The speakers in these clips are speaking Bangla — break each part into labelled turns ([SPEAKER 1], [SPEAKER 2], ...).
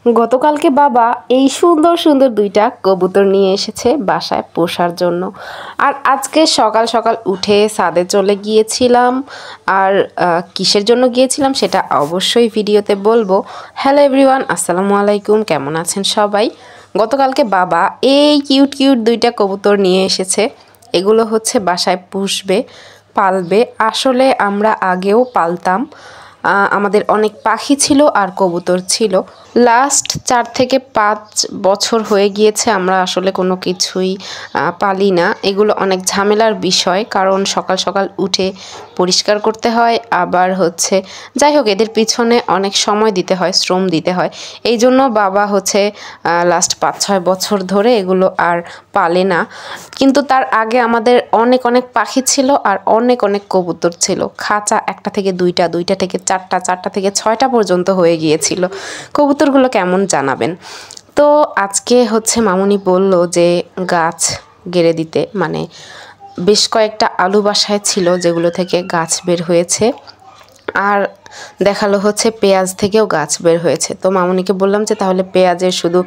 [SPEAKER 1] গতকালকে বাবা এই সুন্দর সুন্দর দুইটা কবুতর নিয়ে এসেছে বাসায় পোষার জন্য। আর আজকে সকাল সকাল উঠে ছাদে চলে গিয়েছিলাম। আর কিসের জন্য গিয়েছিলাম সেটা অবশ্যই ভিডিওতে বলবো। হ্যালো এভরিওয়ান, আসসালামু আলাইকুম, কেমন আছেন সবাই? গতকালকে বাবা এই কিউট কিউট দুইটা কবুতর নিয়ে এসেছে। এগুলো হচ্ছে বাসায় পুষবে, পালবে। আসলে আমরা আগেও পালতাম, আমাদের অনেক পাখি ছিল আর কবুতর ছিল। লাস্ট 4 থেকে 5 বছর হয়ে গিয়েছে আমরা আসলে কোনো কিছুই পালি না। এগুলো অনেক ঝামেলার বিষয়, কারণ সকাল সকাল উঠে পরিষ্কার করতে হয়, আবার হচ্ছে যাই হোক এদের পিছনে অনেক সময় দিতে হয়, শ্রম দিতে হয়। এই জন্য বাবা হচ্ছে লাস্ট 5-6 বছর ধরে এগুলো আর পালে না। কিন্তু তার আগে আমাদের অনেক অনেক পাখি ছিল আর অনেক অনেক কবুতর ছিল। খাঁচা 1টা থেকে 2টা, 2টা থেকে 4টা, 4টা থেকে 6টা পর্যন্ত হয়ে গিয়েছিল। কবুতরগুলো কেমন জানাবেন। তো আজকে হচ্ছে মামুনি বলল যে গাছ গেড়ে দিতে, মানে বেশ কয়েকটা আলু বাসায় ছিল যেগুলো থেকে গাছ বের হয়েছে। আর দেখালো হচ্ছে পেঁয়াজ থেকেও গাছ বের হয়েছে। তো মামুনিকে বললাম যে তাহলে পেঁয়াজের শুধু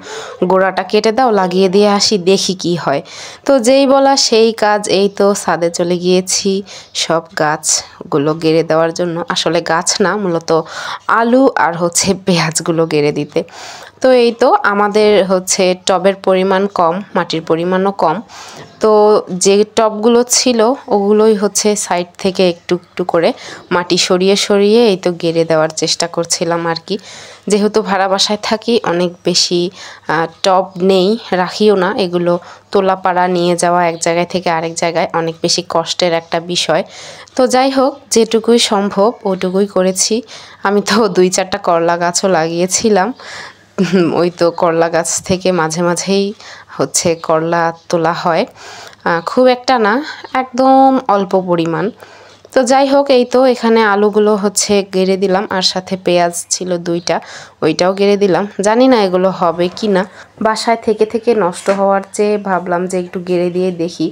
[SPEAKER 1] গোড়াটা কেটে দাও, লাগিয়ে দিয়ে আসি, দেখি কি হয়। তো যেই বলা সেই কাজ, এই তো ছাদে চলে গিয়েছি সব গাছগুলো গেড়ে দেওয়ার জন্য। আসলে গাছ না, মূলত আলু আর হচ্ছে পেঁয়াজগুলো গেড়ে দিতে। তো এই তো আমাদের হচ্ছে টবের পরিমাণ কম, মাটির পরিমাণও কম। তো যে টবগুলো ছিল ওগুলোই হচ্ছে সাইড থেকে একটু একটু করে মাটি সরিয়ে সরিয়ে এই তো গেড়ে দেওয়ার চেষ্টা করছিলাম আর কি। যেহেতু ভাড়া বাসায় থাকি, অনেক বেশি টব নেই, রাখিও না। এগুলো তোলাপাড়া নিয়ে যাওয়া এক জায়গায় থেকে আরেক জায়গায় অনেক বেশি কষ্টের একটা বিষয়। তো যাই হোক, যেটুকুই সম্ভব ওইটুকুই করেছি। আমি তো 2-4টা করলা গাছও লাগিয়েছিলাম। ওই তো করলা গাছ থেকে মাঝে মাঝেই হচ্ছে করলা তোলা হয়, খুব একটা না, একদম অল্প পরিমাণ। তো যাই হোক, এই তো এখানে আলুগুলো হচ্ছে গেড়ে দিলাম, আর সাথে পেঁয়াজ ছিল 2টা, ওইটাও গেড়ে দিলাম। জানি না এগুলো হবে কি না। বাসায় থেকে থেকে নষ্ট হওয়ার চেয়ে ভাবলাম যে একটু গেড়ে দিয়ে দেখি,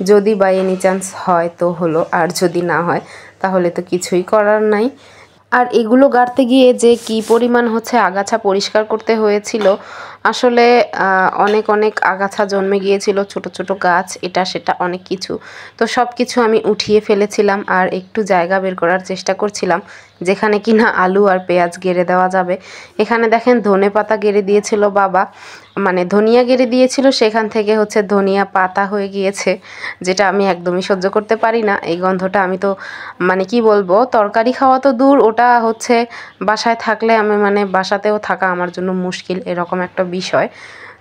[SPEAKER 1] যদি বাই এনি চান্স হয় তো হলো, আর যদি না হয় তাহলে তো কিছুই করার নাই। আর এগুলো গাড়তে গিয়ে যে কি পরিমাণ হচ্ছে আগাছা পরিষ্কার করতে হয়েছিল, আসলে অনেক অনেক আগাছা জন্মে গিয়েছিল, ছোট ছোট গাছ, এটা সেটা অনেক কিছু। তো সব কিছু আমি উঠিয়ে ফেলেছিলাম আর একটু জায়গা বের করার চেষ্টা করছিলাম যেখানে কিনা আলু আর পেঁয়াজ গেড়ে দেওয়া যাবে। এখানে দেখেন ধনেপাতা গেড়ে দিয়েছিল বাবা, মানে ধনিয়া গেড়ে দিয়েছিল, সেখান থেকে হচ্ছে ধনিয়া পাতা হয়ে গিয়েছে, যেটা আমি একদমই সহ্য করতে পারি না। এই গন্ধটা আমি তো মানে কি বলবো, তরকারি খাওয়া তো দূর, ওটা হচ্ছে বাসায় থাকলে আমি মানে বাসাতেও থাকা আমার জন্য মুশকিল, এরকম একটা বিষয়।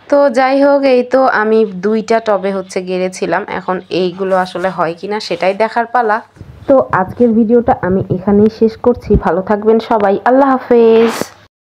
[SPEAKER 1] তো যাই হোক, এই তো আমি 2টা টবে হচ্ছে গেড়েছিলাম, এখন এইগুলো আসলে হয় কিনা সেটাই দেখার পালা। তো আজকের ভিডিওটা আমি এখানেই শেষ করছি। ভালো থাকবেন সবাই, আল্লাহ হাফেজ।